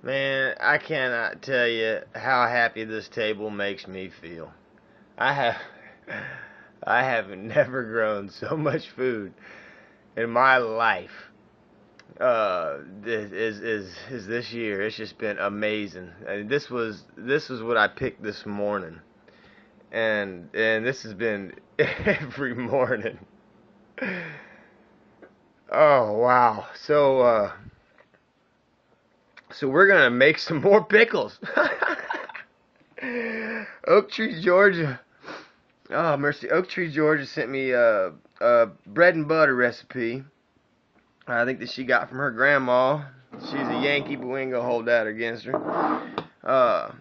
Man, I cannot tell you how happy this table makes me feel. I have I have never grown so much food in my life. Is this year. It's just been amazing. And this was what I picked this morning. And this has been every morning. Oh wow. So we're gonna make some more pickles. Oak Tree, Georgia. Oh mercy, Oak Tree, Georgia sent me a bread and butter recipe. I think that she got from her grandma. She's a Yankee, but we ain't gonna hold that against her. Uh,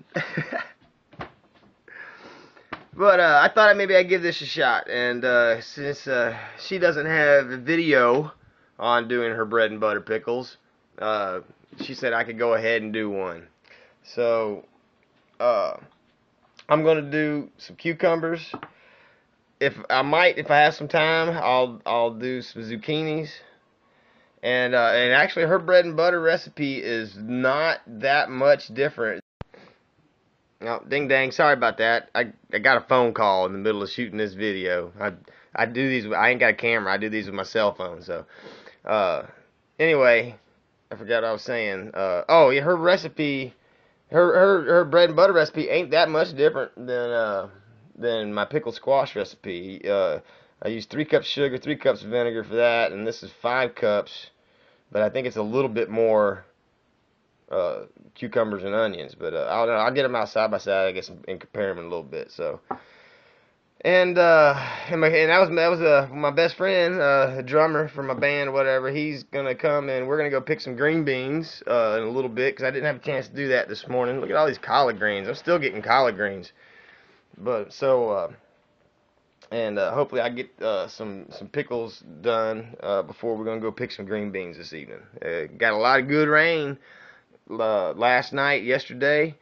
but I thought maybe I'd give this a shot. And since she doesn't have a video on doing her bread and butter pickles, she said I could go ahead and do one. So I'm gonna do some cucumbers. If I have some time, I'll do some zucchinis. And actually, her bread and butter recipe is not that much different. Oh, ding dang, sorry about that. I got a phone call in the middle of shooting this video. I do these. I ain't got a camera. I do these with my cell phone. So, anyway, I forgot what I was saying. Oh yeah, her recipe, her bread and butter recipe ain't that much different than my pickled squash recipe. I used 3 cups sugar, 3 cups vinegar for that, and this is 5 cups. But I think it's a little bit more cucumbers and onions. But I'll get them out side by side, I guess, and compare them in a little bit. So, and that was my best friend, a drummer for my band or whatever. He's gonna come and we're gonna go pick some green beans in a little bit because I didn't have a chance to do that this morning. Look at all these collard greens. I'm still getting collard greens. But so. And hopefully I get some pickles done before we're going to go pick some green beans this evening. Got a lot of good rain last night, yesterday.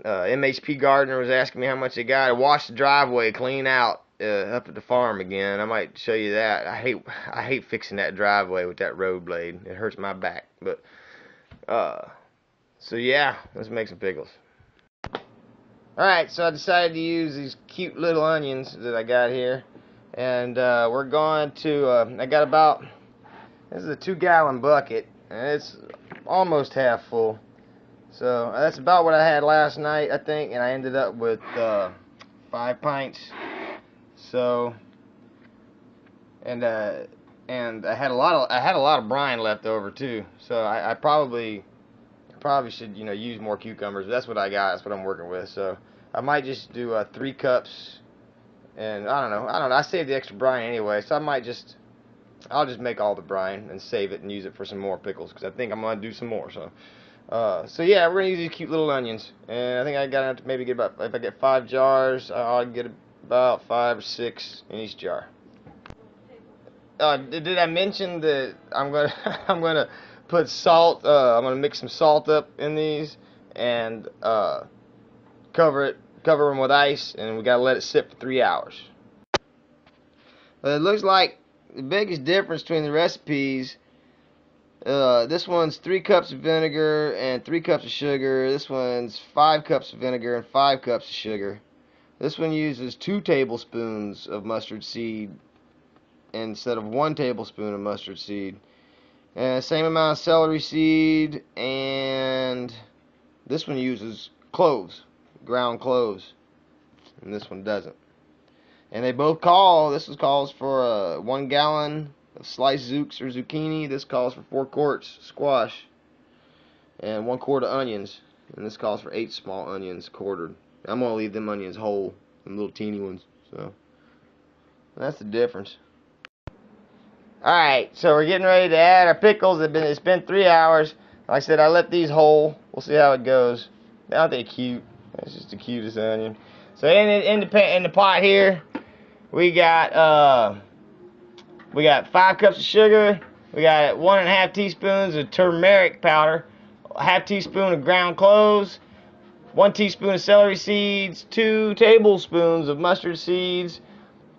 MHP Gardener was asking me how much they got. I washed the driveway clean out up at the farm again. I might show you that. I hate fixing that driveway with that road blade. It hurts my back. But so yeah, let's make some pickles. Alright, so I decided to use these cute little onions that I got here. And we're going to, I got about, this is a 2-gallon bucket. And it's almost half full. So that's about what I had last night, I think. And I ended up with 5 pints. So, and I had a lot of brine left over too. So I probably should, use more cucumbers. That's what I got. That's what I'm working with. So I might just do 3 cups, and I don't know. I saved the extra brine anyway, so I'll just make all the brine and save it and use it for some more pickles because I think I'm gonna do some more. So, so yeah, we're gonna use these cute little onions, and I think I got enough to maybe get about. If I get 5 jars, I'll get about 5 or 6 in each jar. Did I mention that I'm gonna I'm gonna put salt? I'm gonna mix some salt up in these and cover them with ice, and we gotta let it sit for 3 hours. It looks like the biggest difference between the recipes. This one's 3 cups of vinegar and 3 cups of sugar. This one's 5 cups of vinegar and 5 cups of sugar. This one uses 2 tablespoons of mustard seed instead of 1 tablespoon of mustard seed. And same amount of celery seed, and this one uses cloves, ground cloves, and this one doesn't. And they both this one calls for 1 gallon of sliced zooks or zucchini. This calls for 4 quarts squash and 1 quart of onions. And this calls for 8 small onions quartered. I'm going to leave them onions whole, them little teeny ones. So that's the difference. Alright, so we're getting ready to add our pickles. It's been 3 hours. Like I said, I let these whole. We'll see how it goes. Aren't they cute? That's just the cutest onion. So in the pot here, we got 5 cups of sugar. We got 1½ teaspoons of turmeric powder, a ½ teaspoon of ground cloves, 1 teaspoon of celery seeds, 2 tablespoons of mustard seeds,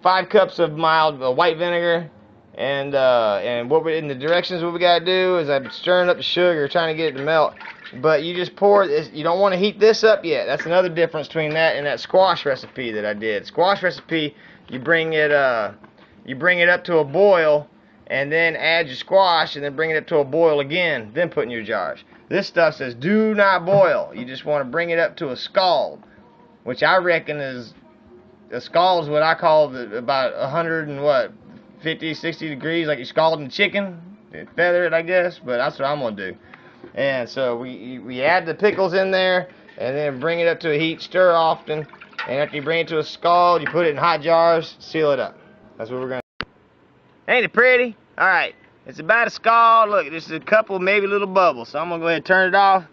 5 cups of mild white vinegar, And what we in the directions what we gotta do is I'm stirring up the sugar, trying to get it to melt. But you just pour this. You don't want to heat this up yet. That's another difference between that and that squash recipe that I did. Squash recipe, you bring it up to a boil, and then add your squash, and then bring it up to a boil again, then put in your jars. This stuff says do not boil. You just want to bring it up to a scald, which I reckon is a scald is what I call about 100 and what 50, 60 degrees, like you're scalding chicken, feather it, I guess. But that's what I'm gonna do. And so we add the pickles in there, and then bring it up to a heat, stir often, and after you bring it to a scald, you put it in hot jars, seal it up. That's what we're gonna do. Ain't it pretty? All right, it's about a scald. Look, there's a couple, maybe little bubbles. So I'm gonna go ahead and turn it off,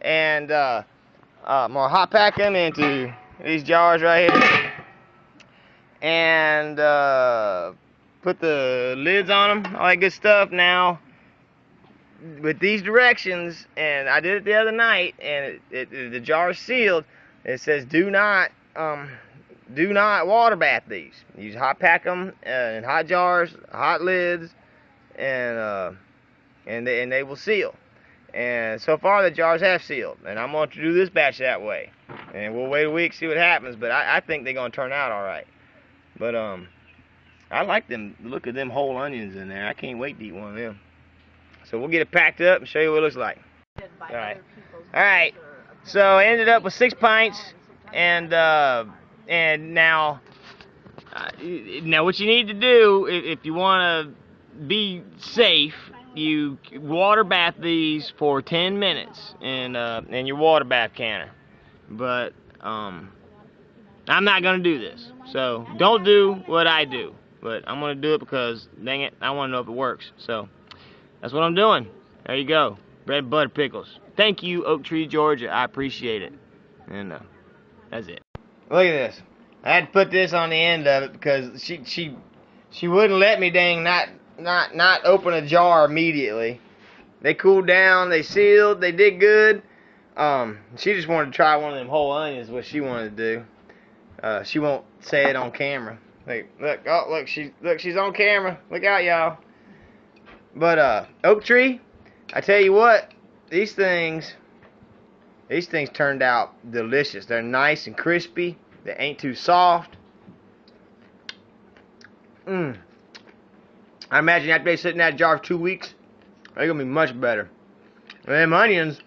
and I'm gonna hot pack them into these jars right here, and put the lids on them, all that good stuff. Now, with these directions, and I did it the other night, and the jar is sealed. It says do not water bath these. You hot pack them in hot jars, hot lids, and they will seal. And so far the jars have sealed, and I'm going to do this batch that way. And we'll wait a week, see what happens. But I think they're going to turn out all right. But I like them. Look at them whole onions in there. I can't wait to eat one of them. So we'll get it packed up and show you what it looks like. All right. So I ended up with 6 pints, and now what you need to do if you want to be safe, you water bath these for 10 minutes in your water bath canner. But I'm not gonna do this, so don't do what I do. But I'm gonna do it because, dang it, I want to know if it works. So that's what I'm doing. There you go, bread butter pickles. Thank you, Oak Tree, Georgia. I appreciate it. And that's it. Look at this. I had to put this on the end of it because she wouldn't let me not open a jar immediately. They cooled down, they sealed, they did good. She just wanted to try one of them whole onions, what she wanted to do. She won't say it on camera. Look, she's on camera. Look out, y'all. But Oak Tree, I tell you what, these things turned out delicious. They're nice and crispy. They ain't too soft. I imagine after they sit in that jar for 2 weeks, they're gonna be much better. And them onions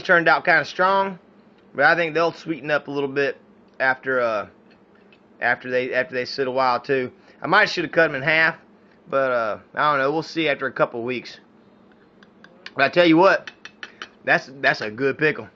turned out kind of strong, but I think they'll sweeten up a little bit after they sit a while too. I might should have cut them in half, but I don't know. We'll see after a couple weeks. But I tell you what, that's a good pickle.